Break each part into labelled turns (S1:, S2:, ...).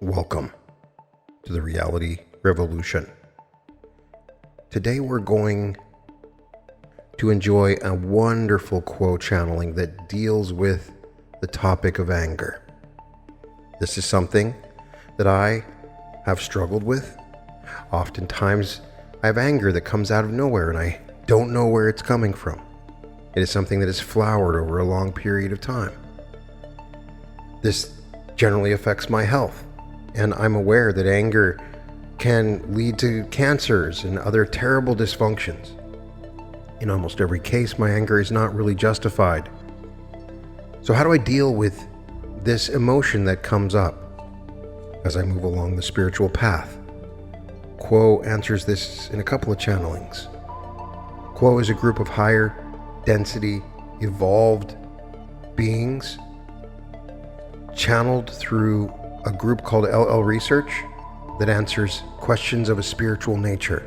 S1: Welcome to the Reality Revolution. Today we're going to enjoy a wonderful quote channeling that deals with the topic of anger. This is something that I have struggled with. Oftentimes I have anger that comes out of nowhere and I don't know where it's coming from. It is something that has flowered over a long period of time. This generally affects my health. And I'm aware that anger can lead to cancers and other terrible dysfunctions. In almost every case, my anger is not really justified. So how do I deal with this emotion that comes up as I move along the spiritual path? Quo answers this in a couple of channelings. Quo is a group of higher density, evolved beings channeled through a group called LL Research that answers questions of a spiritual nature.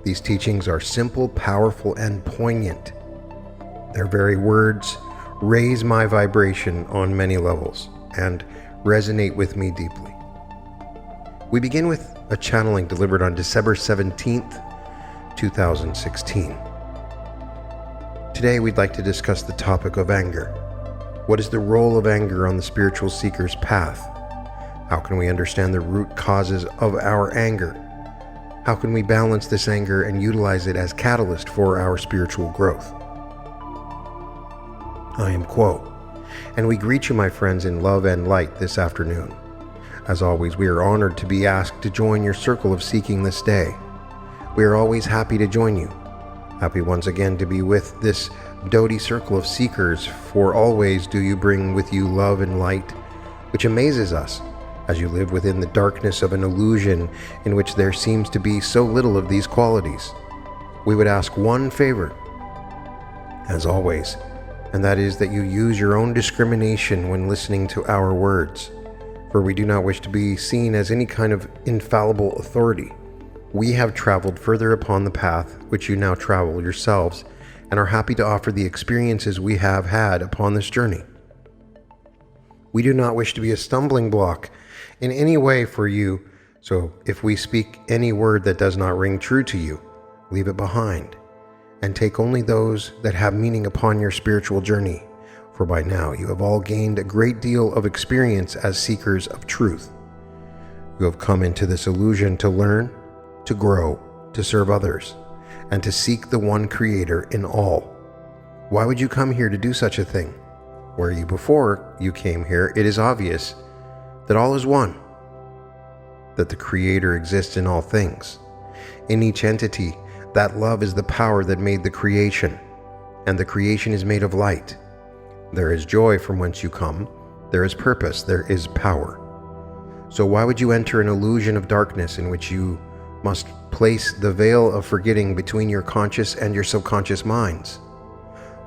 S1: These teachings are simple, powerful, and poignant. Their very words raise my vibration on many levels and resonate with me deeply. We begin with a channeling delivered on December 17th, 2016. Today we'd like to discuss the topic of anger. What is the role of anger on the spiritual seeker's path? How can we understand the root causes of our anger? How can we balance this anger and utilize it as catalyst for our spiritual growth? I am Quo, and we greet you, my friends, in love and light this afternoon. As always, we are honored to be asked to join your circle of seeking this day. We are always happy to join you. Happy once again to be with this doughty circle of seekers, for always do you bring with you love and light, which amazes us as you live within the darkness of an illusion in which there seems to be so little of these qualities. We would ask one favor, as always, and that is that you use your own discrimination when listening to our words, for we do not wish to be seen as any kind of infallible authority. We have traveled further upon the path which you now travel yourselves, and are happy to offer the experiences we have had upon this journey. We do not wish to be a stumbling block in any way for you, so if we speak any word that does not ring true to you, leave it behind, and take only those that have meaning upon your spiritual journey, for by now you have all gained a great deal of experience as seekers of truth. You have come into this illusion to learn, to grow, to serve others, and to seek the one Creator in all. Why would you come here to do such a thing? Were you before you came here, it is obvious that all is one, that the Creator exists in all things. In each entity, that love is the power that made the creation, and the creation is made of light. There is joy from whence you come, there is purpose, there is power. So why would you enter an illusion of darkness in which you must place the veil of forgetting between your conscious and your subconscious minds?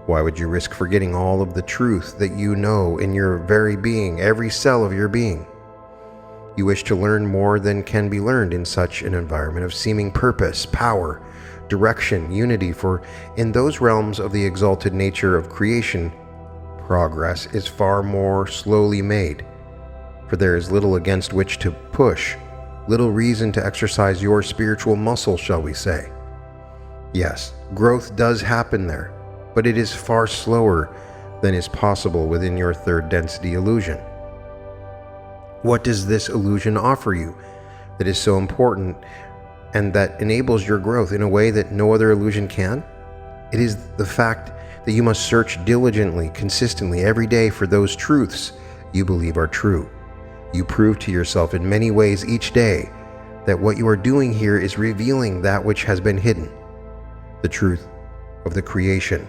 S1: Why would you risk forgetting all of the truth that you know in your very being, every cell of your being? You wish to learn more than can be learned in such an environment of seeming purpose, power, direction, unity, for in those realms of the exalted nature of creation, progress is far more slowly made, for there is little against which to push, little reason to exercise your spiritual muscle, shall we say. Yes, growth does happen there, but it is far slower than is possible within your third density illusion. What does this illusion offer you that is so important and that enables your growth in a way that no other illusion can? It is the fact that you must search diligently, consistently, every day for those truths you believe are true. You prove to yourself in many ways each day that what you are doing here is revealing that which has been hidden, the truth of the creation.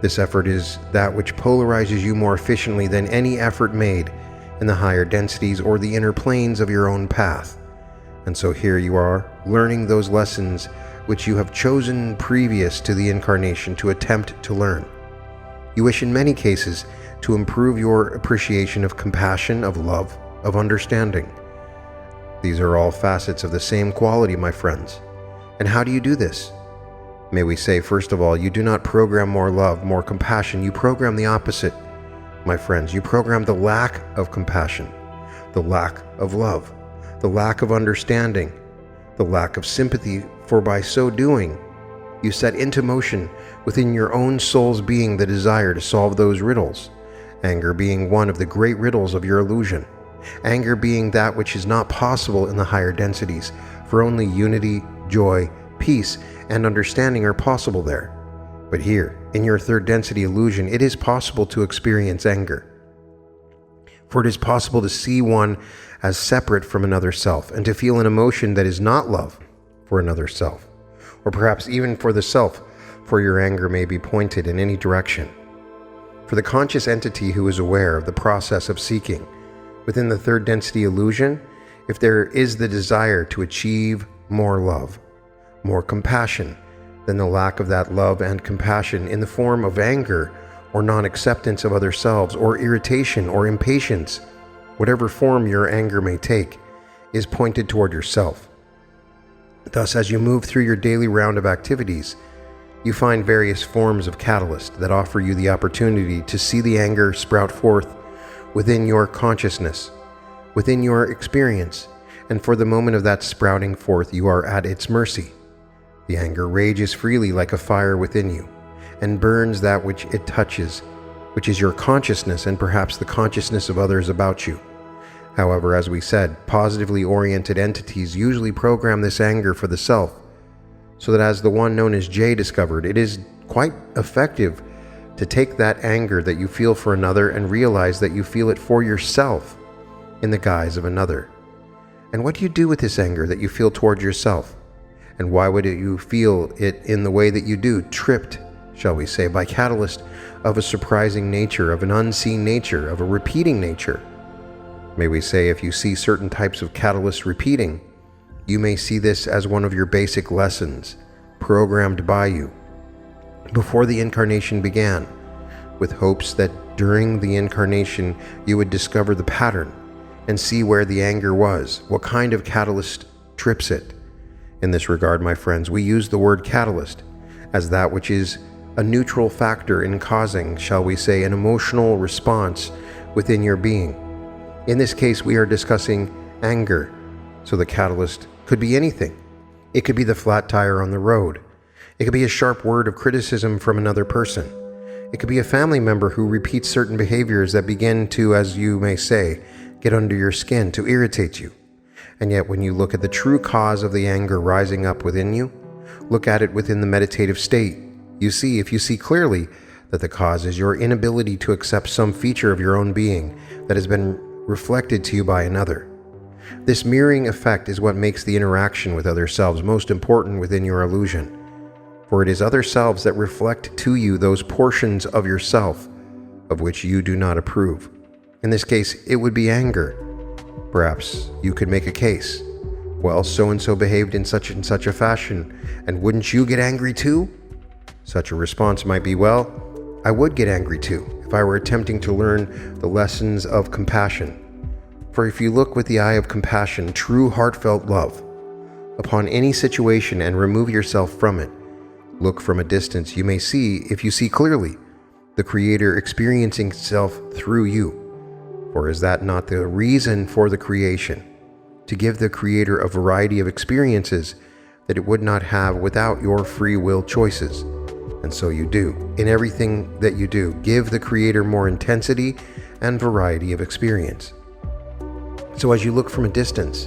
S1: This effort is that which polarizes you more efficiently than any effort made in the higher densities or the inner planes of your own path. And so here you are, learning those lessons which you have chosen previous to the incarnation to attempt to learn. You wish in many cases to improve your appreciation of compassion, of love, of understanding. These are all facets of the same quality, my friends. And how do you do this? May we say, first of all, you do not program more love, more compassion. You program the opposite, my friends. You program the lack of compassion. the lack of love, the lack of understanding, the lack of sympathy, for by so doing, you set into motion within your own soul's being the desire to solve those riddles, anger being one of the great riddles of your illusion, anger being that which is not possible in the higher densities, for only unity, joy, peace, and understanding are possible there. But here, in your third density illusion, it is possible to experience anger. For it is possible to see one as separate from another self, and to feel an emotion that is not love for another self, or perhaps even for the self, for your anger may be pointed in any direction. For the conscious entity who is aware of the process of seeking, within the third density illusion, if there is the desire to achieve more love, more compassion, then the lack of that love and compassion in the form of anger or non-acceptance of other selves or irritation or impatience, whatever form your anger may take, is pointed toward yourself. Thus, as you move through your daily round of activities, you find various forms of catalyst that offer you the opportunity to see the anger sprout forth within your consciousness, within your experience, and for the moment of that sprouting forth, you are at its mercy. The anger rages freely like a fire within you, and burns that which it touches, which is your consciousness and perhaps the consciousness of others about you. However, as we said, positively oriented entities usually program this anger for the self, so that as the one known as Jay discovered, it is quite effective to take that anger that you feel for another and realize that you feel it for yourself in the guise of another. And what do you do with this anger that you feel toward yourself? And why would you feel it in the way that you do, tripped, shall we say, by catalyst of a surprising nature, of an unseen nature, of a repeating nature? May we say, if you see certain types of catalyst repeating, you may see this as one of your basic lessons, programmed by you before the incarnation began, with hopes that during the incarnation you would discover the pattern and see where the anger was, what kind of catalyst trips it. In this regard, my friends, we use the word catalyst as that which is a neutral factor in causing, shall we say, an emotional response within your being. In this case, we are discussing anger, so the catalyst could be anything. It could be the flat tire on the road. It could be a sharp word of criticism from another person. It could be a family member who repeats certain behaviors that begin to, as you may say, get under your skin, to irritate you. And yet when you look at the true cause of the anger rising up within you, look at it within the meditative state, you see, if you see clearly, that the cause is your inability to accept some feature of your own being that has been reflected to you by another. This mirroring effect is what makes the interaction with other selves most important within your illusion, for it is other selves that reflect to you those portions of yourself of which you do not approve. In this case, it would be anger. Perhaps you could make a case. Well, so-and-so behaved in such and such a fashion, and wouldn't you get angry too? Such a response might be, well, I would get angry too if I were attempting to learn the lessons of compassion. For if you look with the eye of compassion, true heartfelt love, upon any situation and remove yourself from it, look from a distance, you may see, if you see clearly, the Creator experiencing itself through you. For is that not the reason for the creation? To give the Creator a variety of experiences that it would not have without your free will choices. And so you do. In everything that you do, give the Creator more intensity and variety of experience. So as you look from a distance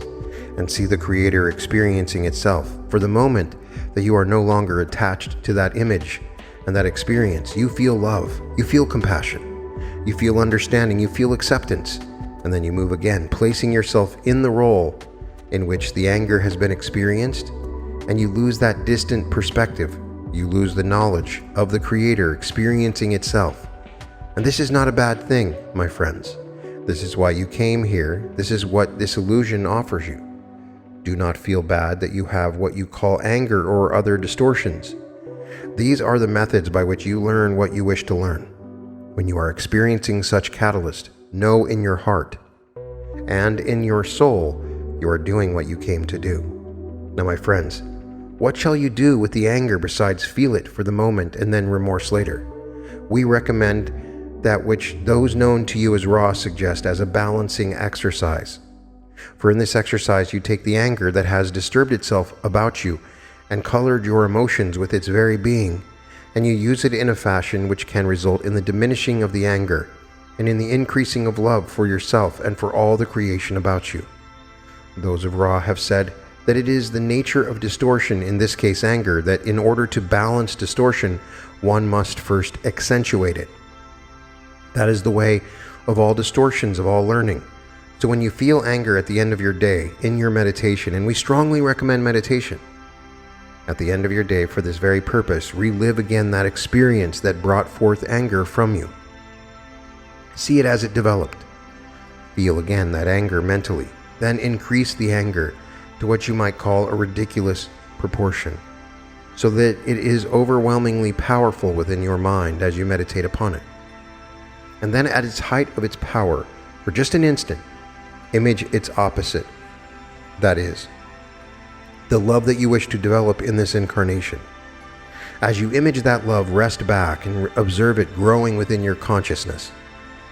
S1: and see the Creator experiencing itself, for the moment that you are no longer attached to that image and that experience, you feel love, you feel compassion, you feel understanding, you feel acceptance, and then you move again, placing yourself in the role in which the anger has been experienced, and you lose that distant perspective. You lose the knowledge of the Creator experiencing itself. And this is not a bad thing, my friends. This is why you came here. This is what this illusion offers you. Do not feel bad that you have what you call anger or other distortions. These are the methods by which you learn what you wish to learn. When you are experiencing such catalyst, know in your heart and in your soul you are doing what you came to do. Now, my friends, what shall you do with the anger besides feel it for the moment and then remorse later? We recommend that which those known to you as Ra suggest as a balancing exercise. For in this exercise you take the anger that has disturbed itself about you and colored your emotions with its very being, and you use it in a fashion which can result in the diminishing of the anger and in the increasing of love for yourself and for all the creation about you. Those of Ra have said that it is the nature of distortion, in this case anger, that in order to balance distortion, one must first accentuate it. That is the way of all distortions of all learning. So when you feel anger at the end of your day in your meditation, and we strongly recommend meditation, at the end of your day for this very purpose, relive again that experience that brought forth anger from you. See it as it developed. Feel again that anger mentally, then increase the anger to what you might call a ridiculous proportion, so that it is overwhelmingly powerful within your mind as you meditate upon it. And then at its height of its power, for just an instant, image its opposite. That is, the love that you wish to develop in this incarnation. As you image that love, rest back and observe it growing within your consciousness,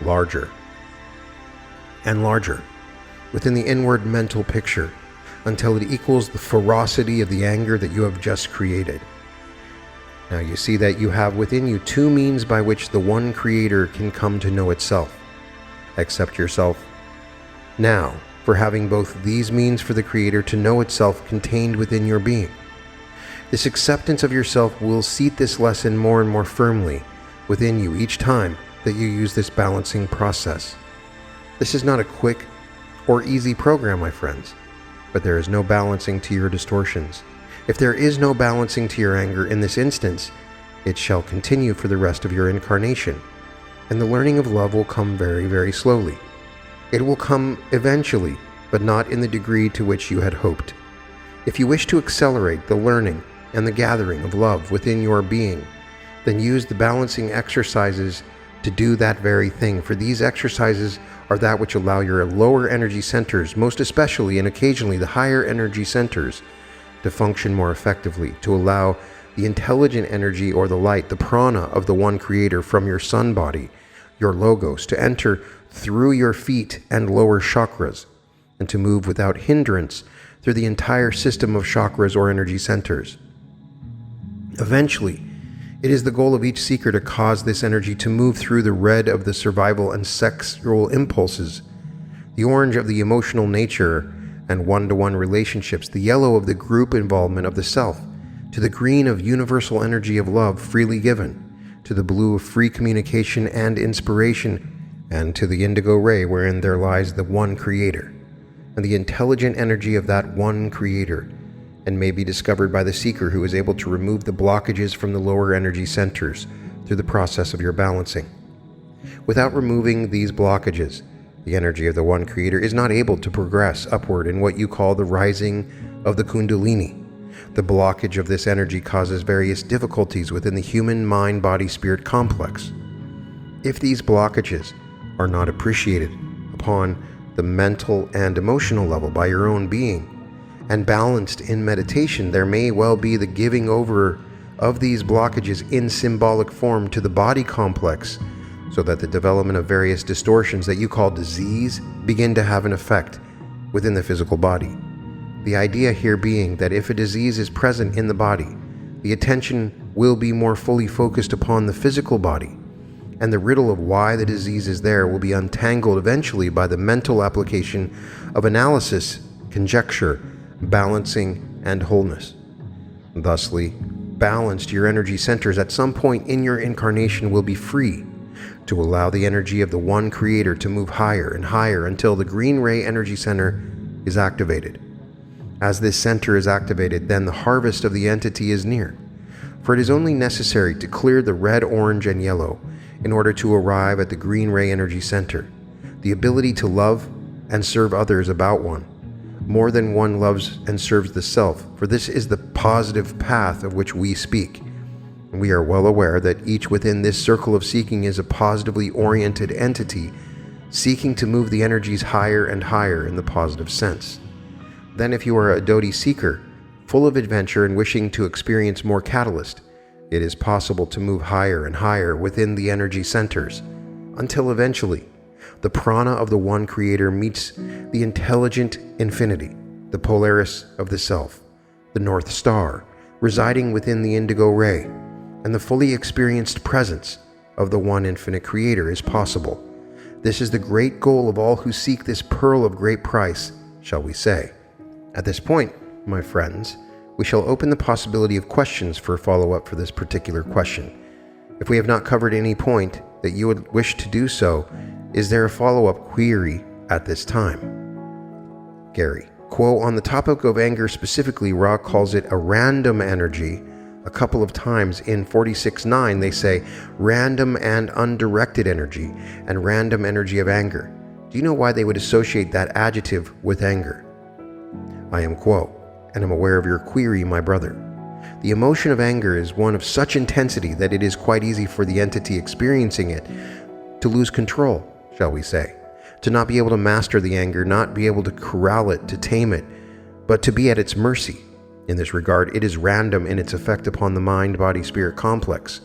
S1: larger and larger, within the inward mental picture, until it equals the ferocity of the anger that you have just created. Now you see that you have within you two means by which the one Creator can come to know itself. Accept yourself now for having both these means for the Creator to know itself contained within your being. This acceptance of yourself will seat this lesson more and more firmly within you each time that you use this balancing process. This is not a quick or easy program, my friends, but there is no balancing to your distortions. If there is no balancing to your anger in this instance, it shall continue for the rest of your incarnation, and the learning of love will come very, very slowly. It will come eventually, but not in the degree to which you had hoped. If you wish to accelerate the learning and the gathering of love within your being, then use the balancing exercises to do that very thing, for these exercises are that which allow your lower energy centers, most especially and occasionally the higher energy centers, to function more effectively, to allow the intelligent energy or the light, the prana of the one Creator from your sun body, your logos, to enter through your feet and lower chakras, and to move without hindrance through the entire system of chakras or energy centers. Eventually, it is the goal of each seeker to cause this energy to move through the red of the survival and sexual impulses, the orange of the emotional nature and one-to-one relationships, the yellow of the group involvement of the self, to the green of universal energy of love freely given, to the blue of free communication and inspiration, and to the indigo ray wherein there lies the one Creator, and the intelligent energy of that one Creator, and may be discovered by the seeker who is able to remove the blockages from the lower energy centers through the process of your balancing. Without removing these blockages, the energy of the one Creator is not able to progress upward in what you call the rising of the Kundalini. The blockage of this energy causes various difficulties within the human mind-body-spirit complex. If these blockages are not appreciated upon the mental and emotional level by your own being and balanced in meditation, there may well be the giving over of these blockages in symbolic form to the body complex, so that the development of various distortions that you call disease begin to have an effect within the physical body. The idea here being that if a disease is present in the body, the attention will be more fully focused upon the physical body, and the riddle of why the disease is there will be untangled eventually by the mental application of analysis, conjecture, balancing, and wholeness. Thusly, balanced, your energy centers at some point in your incarnation will be free to allow the energy of the one Creator to move higher and higher until the green ray energy center is activated. As this center is activated, then the harvest of the entity is near, for it is only necessary to clear the red, orange, and yellow in order to arrive at the green ray energy center, the ability to love and serve others about one, more than one loves and serves the self, for this is the positive path of which we speak. And we are well aware that each within this circle of seeking is a positively oriented entity, seeking to move the energies higher and higher in the positive sense. Then if you are a Dodi seeker, full of adventure and wishing to experience more catalyst, it is possible to move higher and higher within the energy centers, until eventually the prana of the one creator meets the intelligent infinity, the Polaris of the self, the North Star, residing within the indigo ray, and the fully experienced presence of the one infinite creator is possible. This is the great goal of all who seek this pearl of great price, shall we say. At this point, my friends, we shall open the possibility of questions for follow-up for this particular question. If we have not covered any point that you would wish to do so, is there a follow-up query at this time? Gary, quote, on the topic of anger specifically, Ra calls it a random energy. A couple of times in 46.9 they say random and undirected energy and random energy of anger. Do you know why they would associate that adjective with anger? I am, quote, and am aware of your query, my brother. The emotion of anger is one of such intensity that it is quite easy for the entity experiencing it to lose control, shall we say, to not be able to master the anger, not be able to corral it, to tame it, but to be at its mercy. In this regard, it is random in its effect upon the mind-body-spirit complex.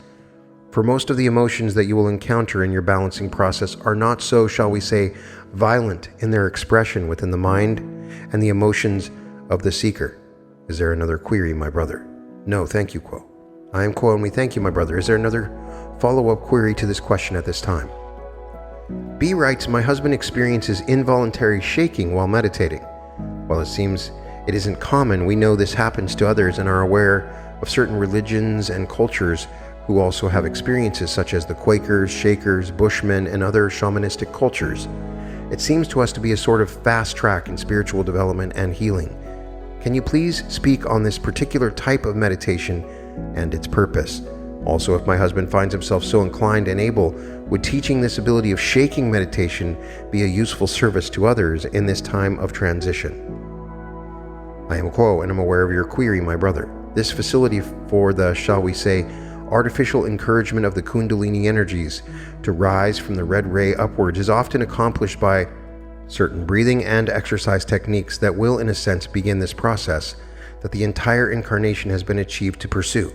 S1: For most of the emotions that you will encounter in your balancing process are not so, shall we say, violent in their expression within the mind and the emotions of the seeker. Is there another query, my brother? No, thank you, quote. I am, quote, and we thank you, my brother. Is there another follow-up query to this question at this time? B writes, my husband experiences involuntary shaking while meditating. While it seems it isn't common, we know this happens to others and are aware of certain religions and cultures who also have experiences such as the Quakers, Shakers, Bushmen, and other shamanistic cultures. It seems to us to be a sort of fast track in spiritual development and healing. Can you please speak on this particular type of meditation and its purpose? Also, if my husband finds himself so inclined and able, would teaching this ability of shaking meditation be a useful service to others in this time of transition? I am, quote, and I'm aware of your query, my brother. This facility for the, shall we say, artificial encouragement of the Kundalini energies to rise from the red ray upwards is often accomplished by certain breathing and exercise techniques that will, in a sense, begin this process that the entire incarnation has been achieved to pursue.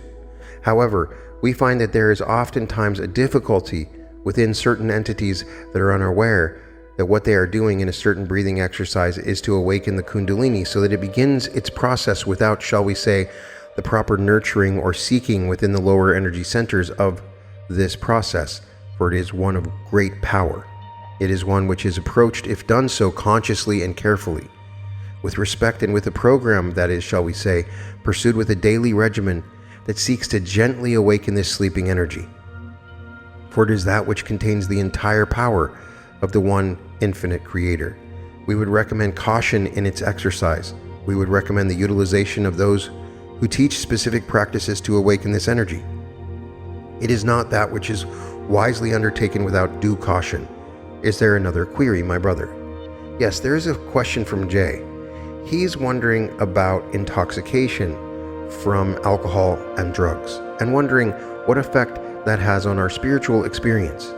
S1: However, we find that there is oftentimes a difficulty within certain entities that are unaware that what they are doing in a certain breathing exercise is to awaken the Kundalini so that it begins its process without, shall we say, the proper nurturing or seeking within the lower energy centers of this process, for it is one of great power. It is one which is approached, if done so consciously and carefully, with respect and with a program that is, shall we say, pursued with a daily regimen that seeks to gently awaken this sleeping energy. For it is that which contains the entire power of the one infinite creator. We would recommend caution in its exercise. We would recommend the utilization of those who teach specific practices to awaken this energy. It is not that which is wisely undertaken without due caution. Is there another query, my brother? Yes, there is a question from Jay. He's wondering about intoxication from alcohol and drugs, and wondering what effect that has on our spiritual experience.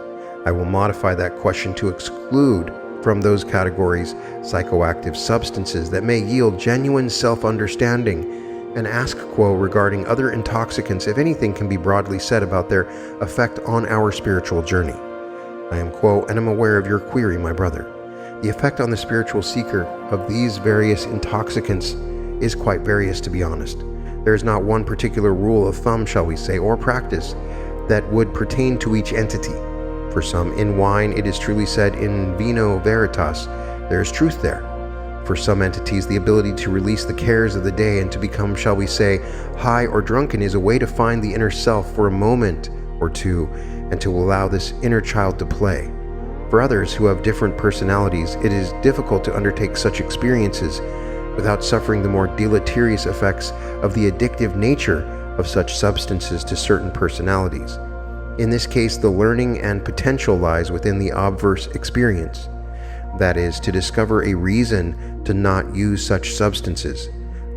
S1: I will modify that question to exclude from those categories psychoactive substances that may yield genuine self-understanding, and ask, quo, regarding other intoxicants if anything can be broadly said about their effect on our spiritual journey. I am, quo, and am aware of your query, my brother. The effect on the spiritual seeker of these various intoxicants is quite various, to be honest. There is not one particular rule of thumb, shall we say, or practice that would pertain to each entity. For some, in wine, it is truly said, in vino veritas, there is truth there. For some entities, the ability to release the cares of the day and to become, shall we say, high or drunken is a way to find the inner self for a moment or two and to allow this inner child to play. For others who have different personalities, it is difficult to undertake such experiences without suffering the more deleterious effects of the addictive nature of such substances to certain personalities. In this case, the learning and potential lies within the obverse experience. That is, to discover a reason to not use such substances.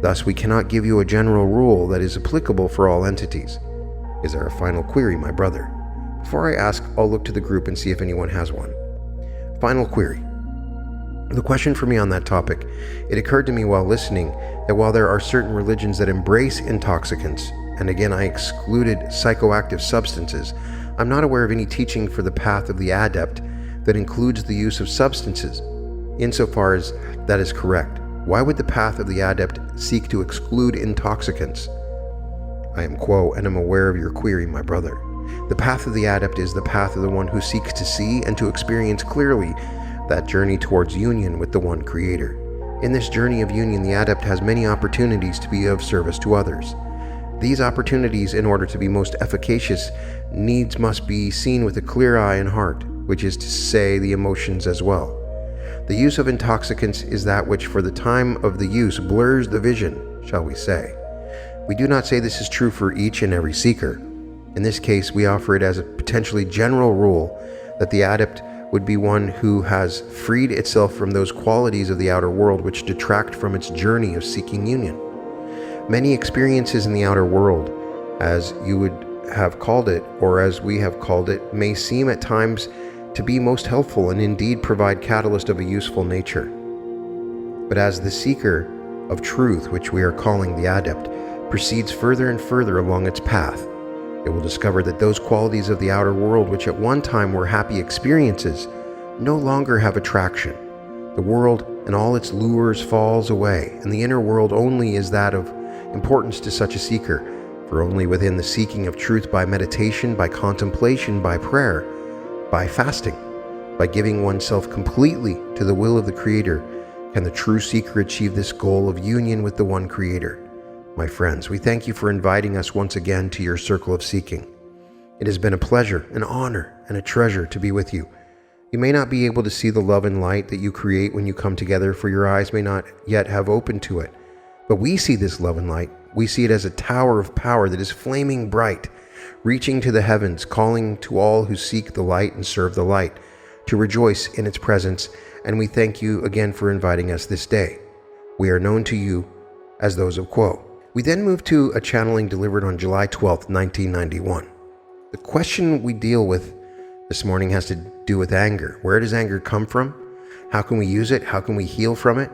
S1: Thus, we cannot give you a general rule that is applicable for all entities. Is there a final query, my brother? Before I ask, I'll look to the group and see if anyone has one. Final query. The question for me on that topic, it occurred to me while listening that while there are certain religions that embrace intoxicants, and again I excluded psychoactive substances, I'm not aware of any teaching for the path of the adept that includes the use of substances. Insofar as that is correct, why would the path of the adept seek to exclude intoxicants? I am Quo, and am aware of your query, my brother. The path of the adept is the path of the one who seeks to see and to experience clearly that journey towards union with the one Creator. In this journey of union, the adept has many opportunities to be of service to others. These opportunities, in order to be most efficacious, needs must be seen with a clear eye and heart, which is to say the emotions as well. The use of intoxicants is that which for the time of the use blurs the vision, shall we say. We do not say this is true for each and every seeker. In this case, we offer it as a potentially general rule that the adept would be one who has freed itself from those qualities of the outer world which detract from its journey of seeking union. Many experiences in the outer world, as you would have called it, or as we have called it, may seem at times to be most helpful and indeed provide catalyst of a useful nature. But as the seeker of truth, which we are calling the adept, proceeds further and further along its path, it will discover that those qualities of the outer world which at one time were happy experiences no longer have attraction. The world and all its lures falls away, and the inner world only is that of importance to such a seeker, for only within the seeking of truth by meditation, by contemplation, by prayer, by fasting, by giving oneself completely to the will of the Creator, can the true seeker achieve this goal of union with the one Creator. My friends, we thank you for inviting us once again to your circle of seeking. It has been a pleasure, an honor, and a treasure to be with you. You may not be able to see the love and light that you create when you come together, for your eyes may not yet have opened to it. But we see this love and light. We see it as a tower of power that is flaming bright, reaching to the heavens, calling to all who seek the light and serve the light, to rejoice in its presence, and we thank you again for inviting us this day. We are known to you as those of Quo. We then move to a channeling delivered on July 12th, 1991. The question we deal with this morning has to do with anger. Where does anger come from? How can we use it? How can we heal from it?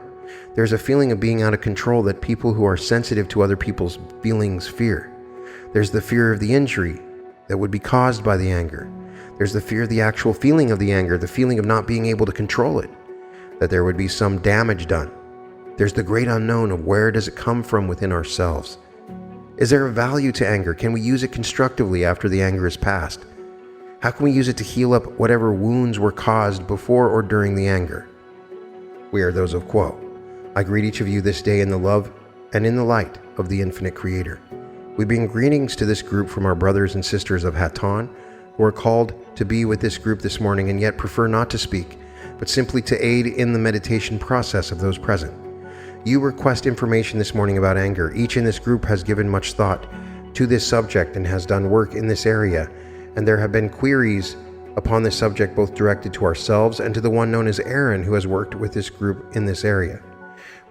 S1: There's a feeling of being out of control that people who are sensitive to other people's feelings fear. There's the fear of the injury that would be caused by the anger. There's the fear of the actual feeling of the anger, the feeling of not being able to control it, that there would be some damage done. There's the great unknown of where does it come from within ourselves. Is there a value to anger? Can we use it constructively after the anger is past? How can we use it to heal up whatever wounds were caused before or during the anger? We are those of Quo. I greet each of you this day in the love and in the light of the infinite Creator. We bring greetings to this group from our brothers and sisters of Hatonn, who are called to be with this group this morning and yet prefer not to speak, but simply to aid in the meditation process of those present. You request information this morning about anger. Each in this group has given much thought to this subject and has done work in this area, and there have been queries upon this subject both directed to ourselves and to the one known as Aaron, who has worked with this group in this area.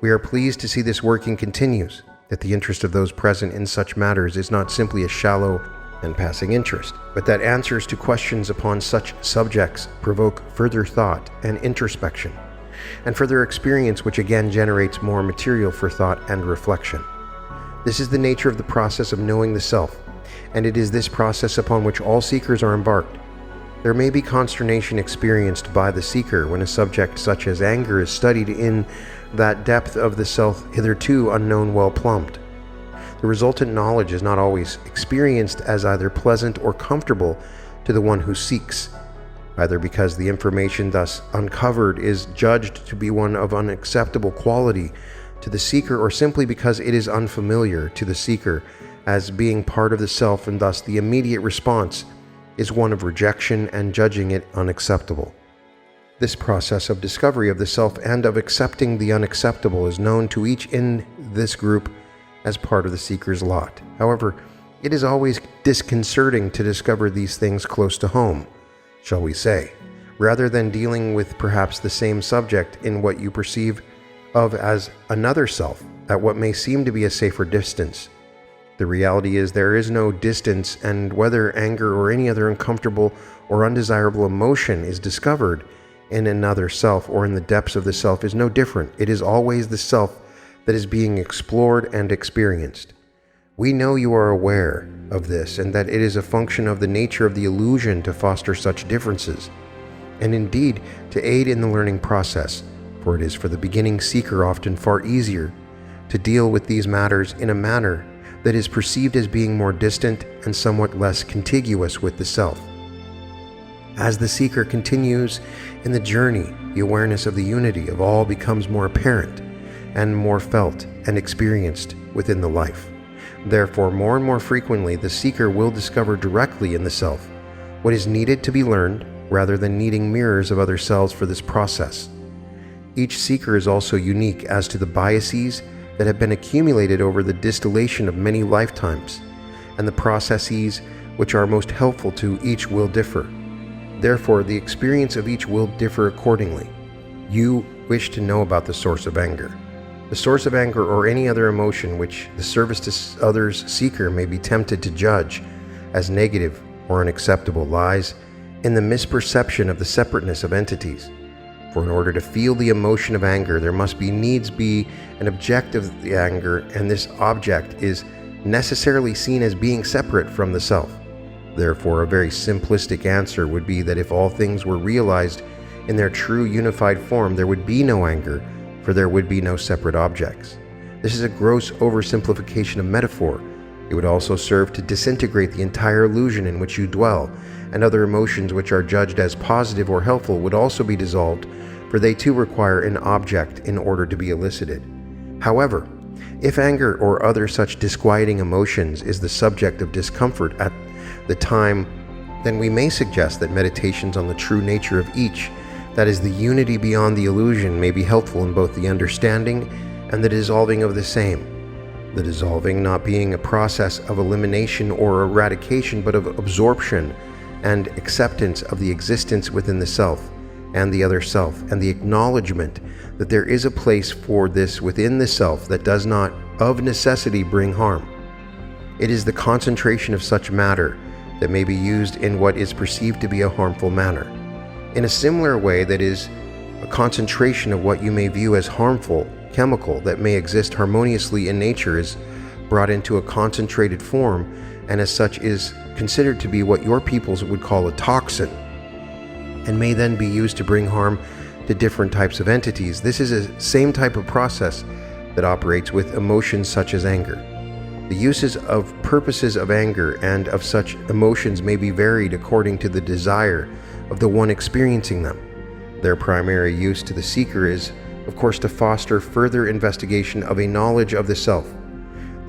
S1: We are pleased to see this working continues, that the interest of those present in such matters is not simply a shallow and passing interest, but that answers to questions upon such subjects provoke further thought and introspection, and further experience, which again generates more material for thought and reflection. This is the nature of the process of knowing the self, and it is this process upon which all seekers are embarked. There may be consternation experienced by the seeker when a subject such as anger is studied in that depth of the self hitherto unknown well plumbed. The resultant knowledge is not always experienced as either pleasant or comfortable to the one who seeks, either because the information thus uncovered is judged to be one of unacceptable quality to the seeker, or simply because it is unfamiliar to the seeker as being part of the self, and thus the immediate response is one of rejection and judging it unacceptable. This process of discovery of the self and of accepting the unacceptable is known to each in this group as part of the seeker's lot. However, it is always disconcerting to discover these things close to home, shall we say, rather than dealing with perhaps the same subject in what you perceive of as another self at what may seem to be a safer distance. The reality is there is no distance, and whether anger or any other uncomfortable or undesirable emotion is discovered in another self or in the depths of the self is no different. It is always the self that is being explored and experienced. We know you are aware of this and that it is a function of the nature of the illusion to foster such differences, and indeed to aid in the learning process, for it is for the beginning seeker often far easier to deal with these matters in a manner that is perceived as being more distant and somewhat less contiguous with the self. As the seeker continues in the journey, the awareness of the unity of all becomes more apparent and more felt and experienced within the life. Therefore, more and more frequently, the seeker will discover directly in the self what is needed to be learned, rather than needing mirrors of other selves for this process. Each seeker is also unique as to the biases that have been accumulated over the distillation of many lifetimes, and the processes which are most helpful to each will differ. Therefore, the experience of each will differ accordingly. You wish to know about the source of anger. The source of anger, or any other emotion which the service to others seeker may be tempted to judge as negative or unacceptable, lies in the misperception of the separateness of entities. For in order to feel the emotion of anger, there must needs be an object of the anger, and this object is necessarily seen as being separate from the self. Therefore, a very simplistic answer would be that if all things were realized in their true unified form, there would be no anger, for there would be no separate objects. This is a gross oversimplification of metaphor. It would also serve to disintegrate the entire illusion in which you dwell, and other emotions which are judged as positive or helpful would also be dissolved, for they too require an object in order to be elicited. However, if anger or other such disquieting emotions is the subject of discomfort at the time, then we may suggest that meditations on the true nature of each, that is, the unity beyond the illusion, may be helpful in both the understanding and the dissolving of the same. The dissolving not being a process of elimination or eradication, but of absorption and acceptance of the existence within the self and the other self, and the acknowledgement that there is a place for this within the self that does not of necessity bring harm. It is the concentration of such matter that may be used in what is perceived to be a harmful manner. In a similar way, that is, a concentration of what you may view as harmful chemical that may exist harmoniously in nature is brought into a concentrated form, and as such is considered to be what your peoples would call a toxin, and may then be used to bring harm to different types of entities. This is the same type of process that operates with emotions such as anger. The uses of purposes of anger and of such emotions may be varied according to the desire of the one experiencing them. Their primary use to the seeker is, of course, to foster further investigation of a knowledge of the self.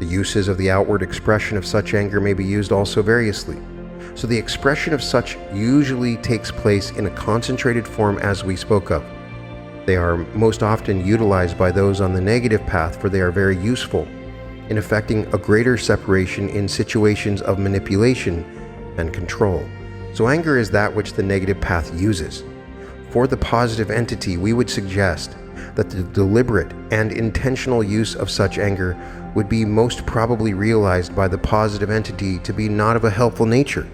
S1: The uses of the outward expression of such anger may be used also variously. So the expression of such usually takes place in a concentrated form, as we spoke of. They are most often utilized by those on the negative path, for they are very useful in effecting a greater separation in situations of manipulation and control. So anger is that which the negative path uses. For the positive entity, we would suggest that the deliberate and intentional use of such anger would be most probably realized by the positive entity to be not of a helpful nature,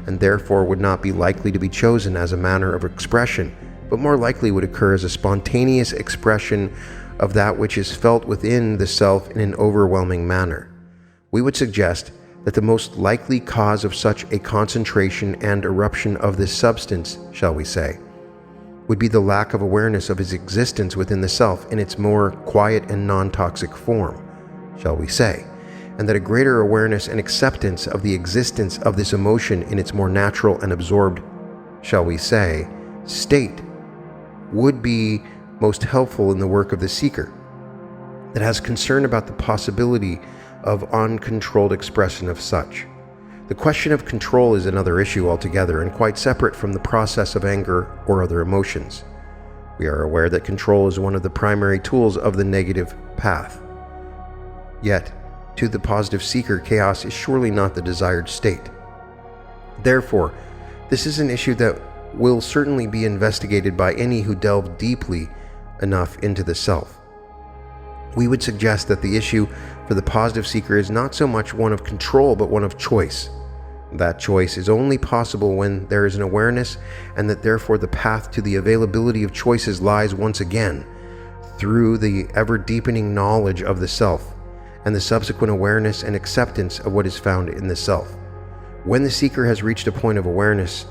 S1: and therefore would not be likely to be chosen as a manner of expression, but more likely would occur as a spontaneous expression of that which is felt within the self in an overwhelming manner. We would suggest that the most likely cause of such a concentration and eruption of this substance, shall we say, would be the lack of awareness of its existence within the self in its more quiet and non-toxic form, shall we say, and that a greater awareness and acceptance of the existence of this emotion in its more natural and absorbed, shall we say, state would be most helpful in the work of the seeker that has concern about the possibility of uncontrolled expression of such. The question of control is another issue altogether and quite separate from the process of anger or other emotions. We are aware that control is one of the primary tools of the negative path. Yet, to the positive seeker, chaos is surely not the desired state. Therefore, this is an issue that will certainly be investigated by any who delve deeply enough into the self. We would suggest that the issue for the positive seeker is not so much one of control, but one of choice. That choice is only possible when there is an awareness, and that therefore the path to the availability of choices lies once again through the ever-deepening knowledge of the self, and the subsequent awareness and acceptance of what is found in the self. When the seeker has reached a point of awareness,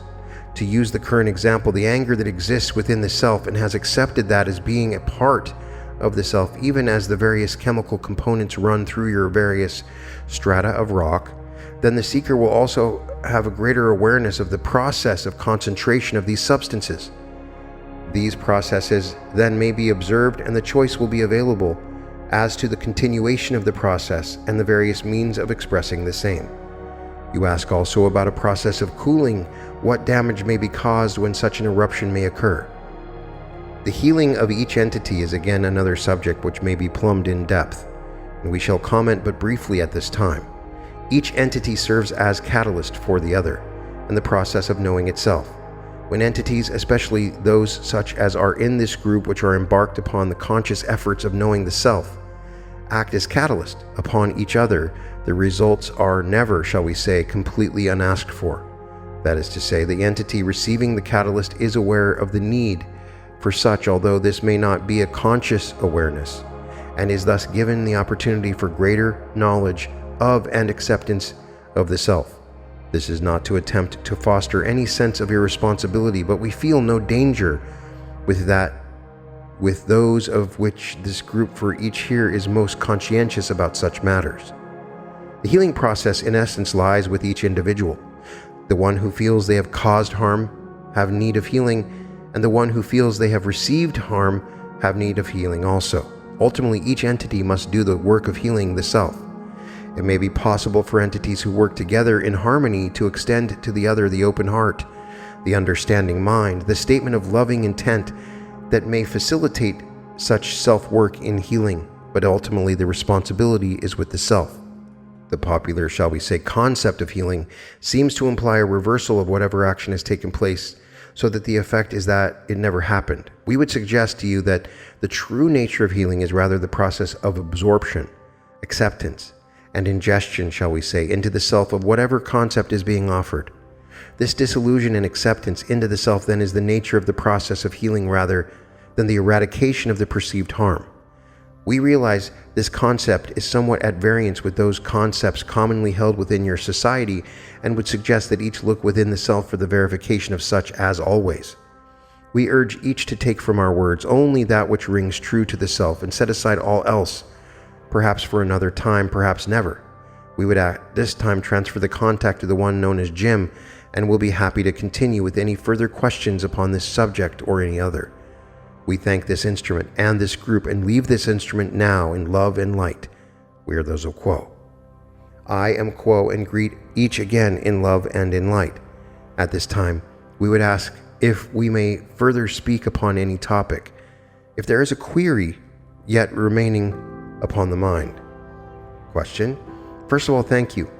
S1: to use the current example, the anger that exists within the self and has accepted that as being a part of the self, even as the various chemical components run through your various strata of rock, then the seeker will also have a greater awareness of the process of concentration of these substances. These processes then may be observed, and the choice will be available as to the continuation of the process and the various means of expressing the same. You ask also about a process of cooling, what damage may be caused when such an eruption may occur. The healing of each entity is again another subject which may be plumbed in depth, and we shall comment but briefly at this time. Each entity serves as catalyst for the other, and the process of knowing itself. When entities, especially those such as are in this group which are embarked upon the conscious efforts of knowing the self, act as catalyst upon each other, the results are never, shall we say, completely unasked for. That is to say, the entity receiving the catalyst is aware of the need for such, although this may not be a conscious awareness, and is thus given the opportunity for greater knowledge of and acceptance of the self. This is not to attempt to foster any sense of irresponsibility, but we feel no danger with those of which this group for each here is most conscientious about such matters. The healing process in essence lies with each individual. The one who feels they have caused harm have need of healing, and the one who feels they have received harm have need of healing also. Ultimately, each entity must do the work of healing the self. It may be possible for entities who work together in harmony to extend to the other the open heart, the understanding mind, the statement of loving intent that may facilitate such self-work in healing, but ultimately the responsibility is with the self. The popular, shall we say, concept of healing seems to imply a reversal of whatever action has taken place, so that the effect is that it never happened. We would suggest to you that the true nature of healing is rather the process of absorption, acceptance, and ingestion, shall we say, into the self of whatever concept is being offered. This disillusion and acceptance into the self then is the nature of the process of healing rather than the eradication of the perceived harm. We realize this concept is somewhat at variance with those concepts commonly held within your society, and would suggest that each look within the self for the verification of such as always. We urge each to take from our words only that which rings true to the self, and set aside all else, perhaps for another time, perhaps never. We would at this time transfer the contact to the one known as Jim, and will be happy to continue with any further questions upon this subject or any other. We thank this instrument and this group, and leave this instrument now in love and light. We are those of Quo. I am Quo, and greet each again in love and in light. At this time, we would ask if we may further speak upon any topic, if there is a query yet remaining upon the mind. Question. First of all, thank you.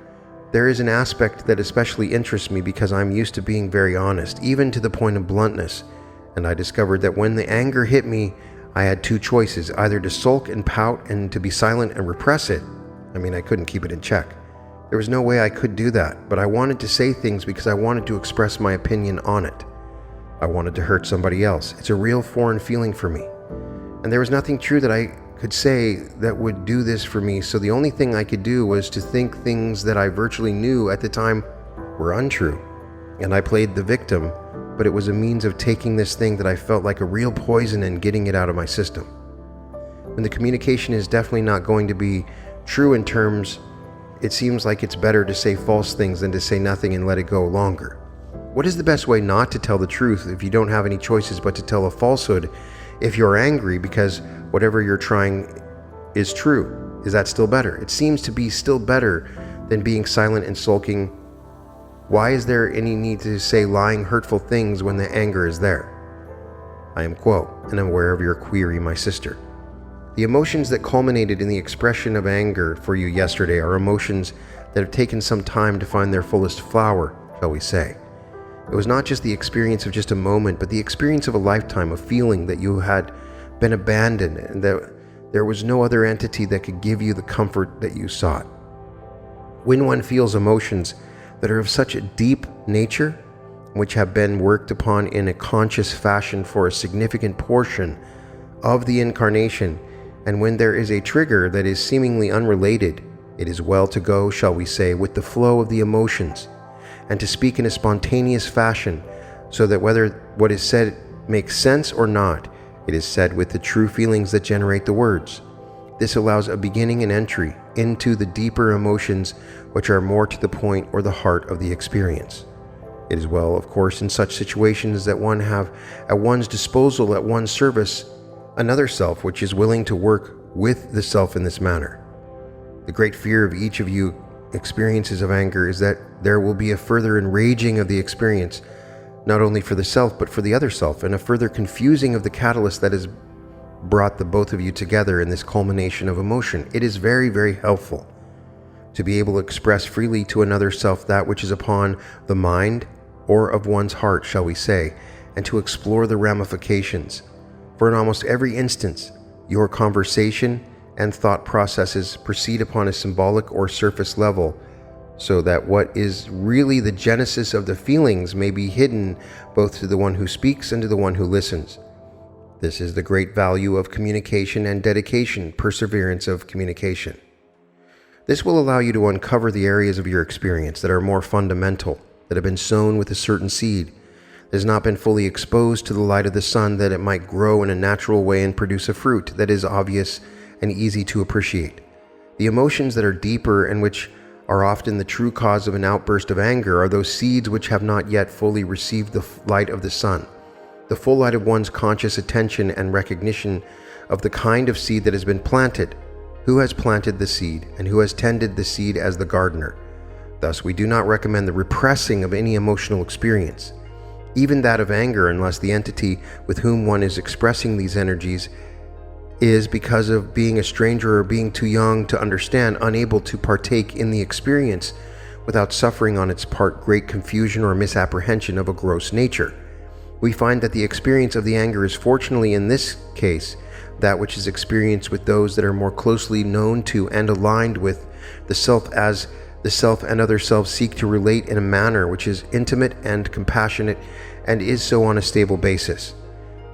S1: There is an aspect that especially interests me because I'm used to being very honest, even to the point of bluntness. And I discovered that when the anger hit me, I had two choices, either to sulk and pout and to be silent and repress it. I couldn't keep it in check. There was no way I could do that, but I wanted to say things because I wanted to express my opinion on it. I wanted to hurt somebody else. It's a real foreign feeling for me. And there was nothing true that I could say that would do this for me, so the only thing I could do was to think things that I virtually knew at the time were untrue. And I played the victim, but it was a means of taking this thing that I felt like a real poison and getting it out of my system. When the communication is definitely not going to be true in terms, it seems like it's better to say false things than to say nothing and let it go longer. What is the best way not to tell the truth if you don't have any choices but to tell a falsehood if you're angry because whatever you're trying is true? Is that still better? It seems to be still better than being silent and sulking. Why is there any need to say lying, hurtful things when the anger is there? I am Quo, and am aware of your query, my sister. The emotions that culminated in the expression of anger for you yesterday are emotions that have taken some time to find their fullest flower, shall we say. It was not just the experience of just a moment, but the experience of a lifetime of feeling that you had been abandoned and that there was no other entity that could give you the comfort that you sought. When one feels emotions that are of such a deep nature, which have been worked upon in a conscious fashion for a significant portion of the incarnation, And when there is a trigger that is seemingly unrelated, it is well to go, shall we say, with the flow of the emotions, and to speak in a spontaneous fashion, so that whether what is said makes sense or not, it is said with the true feelings that generate the words. This allows a beginning and entry into the deeper emotions which are more to the point or the heart of the experience. It is well, of course, in such situations that one have at one's disposal, at one's service, another self which is willing to work with the self in this manner. The great fear of each of you experiences of anger is that there will be a further enraging of the experience, not only for the self but for the other self, and a further confusing of the catalyst that has brought the both of you together in this culmination of emotion. It is very, very helpful to be able to express freely to another self that which is upon the mind or of one's heart, shall we say, and to explore the ramifications. For in almost every instance, your conversation and thought processes proceed upon a symbolic or surface level, so that what is really the genesis of the feelings may be hidden both to the one who speaks and to the one who listens. This is the great value of communication and dedication, perseverance of communication. This will allow you to uncover the areas of your experience that are more fundamental, that have been sown with a certain seed, that has not been fully exposed to the light of the sun, that it might grow in a natural way and produce a fruit that is obvious and easy to appreciate. The emotions that are deeper and which are often the true cause of an outburst of anger are those seeds which have not yet fully received the light of the sun, the full light of one's conscious attention and recognition of the kind of seed that has been planted, who has planted the seed, and who has tended the seed as the gardener. Thus, we do not recommend the repressing of any emotional experience, even that of anger, unless the entity with whom one is expressing these energies is, because of being a stranger or being too young to understand, unable to partake in the experience without suffering on its part great confusion or misapprehension of a gross nature. We find that the experience of the anger is, fortunately in this case, that which is experienced with those that are more closely known to and aligned with the self, as the self and other selves seek to relate in a manner which is intimate and compassionate and is so on a stable basis.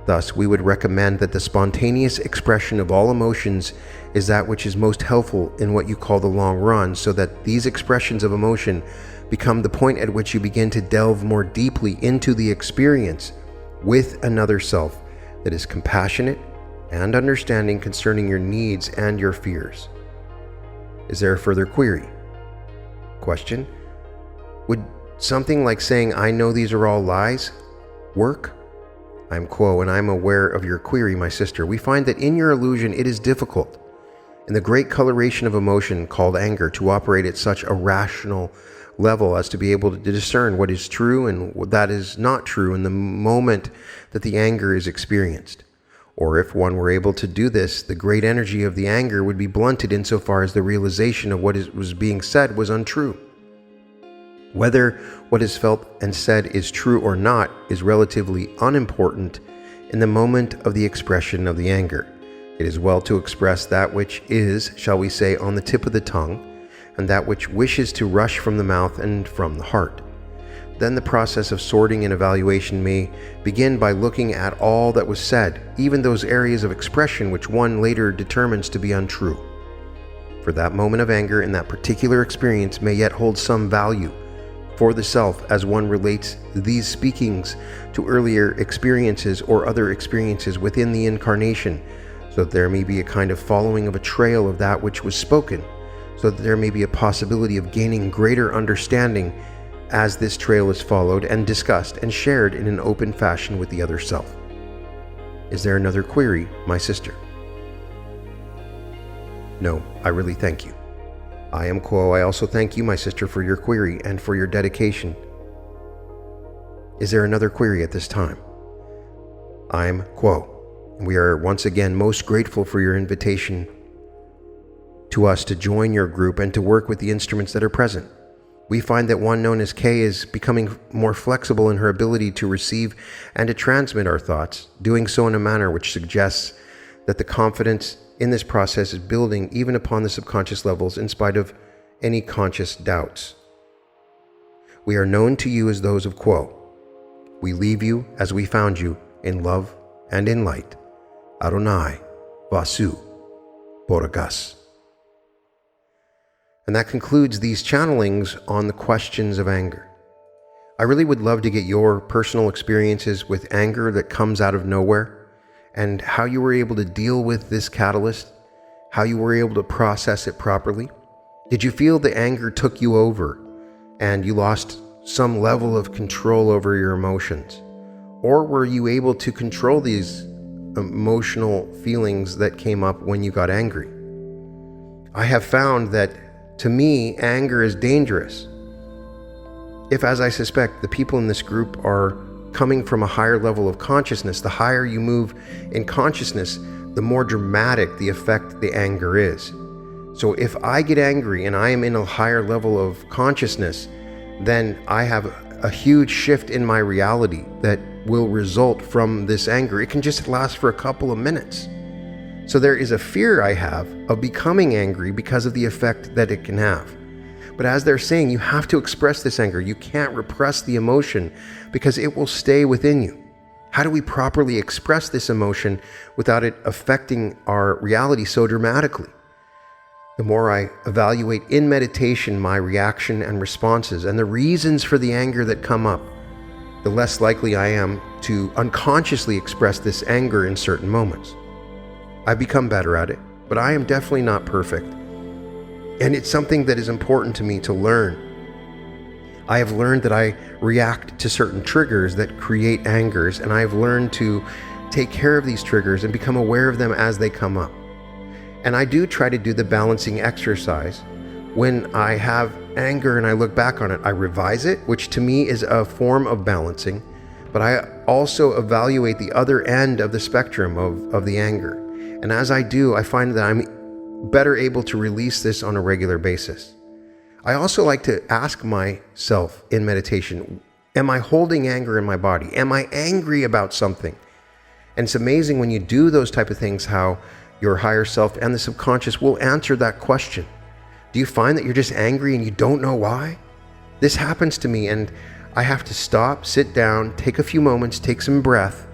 S1: Thus, we would recommend that the spontaneous expression of all emotions is that which is most helpful in what you call the long run, so that these expressions of emotion become the point at which you begin to delve more deeply into the experience with another self that is compassionate and understanding concerning your needs and your fears. Is there a further query? Question: would something like saying, "I know these are all lies," work? I'm Quo, and I'm aware of your query, my sister. We find that in your illusion it is difficult, in the great coloration of emotion called anger, to operate at such a rational level as to be able to discern what is true and what that is not true in the moment that the anger is experienced. Or if one were able to do this, the great energy of the anger would be blunted insofar as the realization of what was being said was untrue. Whether what is felt and said is true or not is relatively unimportant in the moment of the expression of the anger. It is well to express that which is, shall we say, on the tip of the tongue, and that which wishes to rush from the mouth and from the heart. Then the process of sorting and evaluation may begin by looking at all that was said, even those areas of expression which one later determines to be untrue. For that moment of anger in that particular experience may yet hold some value for the self as one relates these speakings to earlier experiences or other experiences within the incarnation, so that there may be a kind of following of a trail of that which was spoken, so that there may be a possibility of gaining greater understanding as this trail is followed and discussed and shared in an open fashion with the other self. Is there another query, my sister? No, I really thank you. I am Quo. I also thank you, my sister, for your query and for your dedication. Is there another query at this time? I'm Quo. We are once again most grateful for your invitation to us to join your group and to work with the instruments that are present. We find that one known as K is becoming more flexible in her ability to receive and to transmit our thoughts, doing so in a manner which suggests that the confidence in this process is building even upon the subconscious levels in spite of any conscious doubts. We are known to you as those of Quo. We leave you as we found you, in love and in light. Adonai, Vasu, Boragas. And that concludes these channelings on the questions of anger. I really would love to get your personal experiences with anger that comes out of nowhere, and how you were able to deal with this catalyst, how you were able to process it properly. Did you feel the anger took you over and you lost some level of control over your emotions? Or were you able to control these emotional feelings that came up when you got angry? I have found that, to me, anger is dangerous. If, as I suspect, the people in this group are coming from a higher level of consciousness, the higher you move in consciousness, the more dramatic the effect the anger is. So if I get angry and I am in a higher level of consciousness, then I have a huge shift in my reality that will result from this anger. It can just last for a couple of minutes. So there is a fear I have of becoming angry because of the effect that it can have. But as they're saying, you have to express this anger. You can't repress the emotion because it will stay within you. How do we properly express this emotion without it affecting our reality so dramatically? The more I evaluate in meditation my reaction and responses and the reasons for the anger that come up, the less likely I am to unconsciously express this anger in certain moments. I've become better at it, but I am definitely not perfect. And it's something that is important to me to learn. I have learned that I react to certain triggers that create angers, and I have learned to take care of these triggers and become aware of them as they come up. And I do try to do the balancing exercise. When I have anger and I look back on it, I revise it, which to me is a form of balancing, but I also evaluate the other end of the spectrum of the anger. And as I do, I find that I'm better able to release this on a regular basis. I also like to ask myself in meditation, am I holding anger in my body? Am I angry about something? And it's amazing when you do those type of things, how your higher self and the subconscious will answer that question. Do you find that you're just angry and you don't know why? This happens to me, and I have to stop, sit down, take a few moments, take some breath,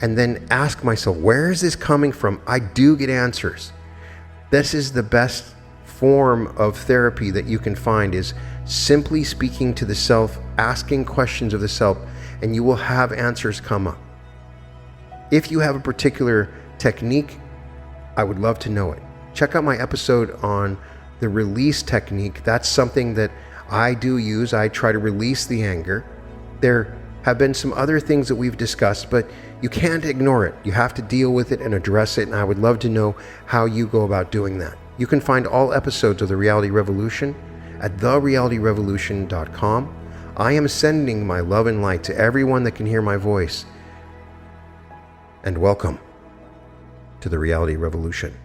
S1: and then ask myself, where is this coming from? I do get answers. This is the best form of therapy that you can find, is simply speaking to the self, asking questions of the self, and you will have answers come up. If you have a particular technique, I would love to know it. Check out my episode on the release technique. That's something that I do use. I try to release the anger. There have been some other things that we've discussed, but you can't ignore it. You have to deal with it and address it, and I would love to know how you go about doing that. You can find all episodes of The Reality Revolution at therealityrevolution.com. I am sending my love and light to everyone that can hear my voice. And welcome to The Reality Revolution.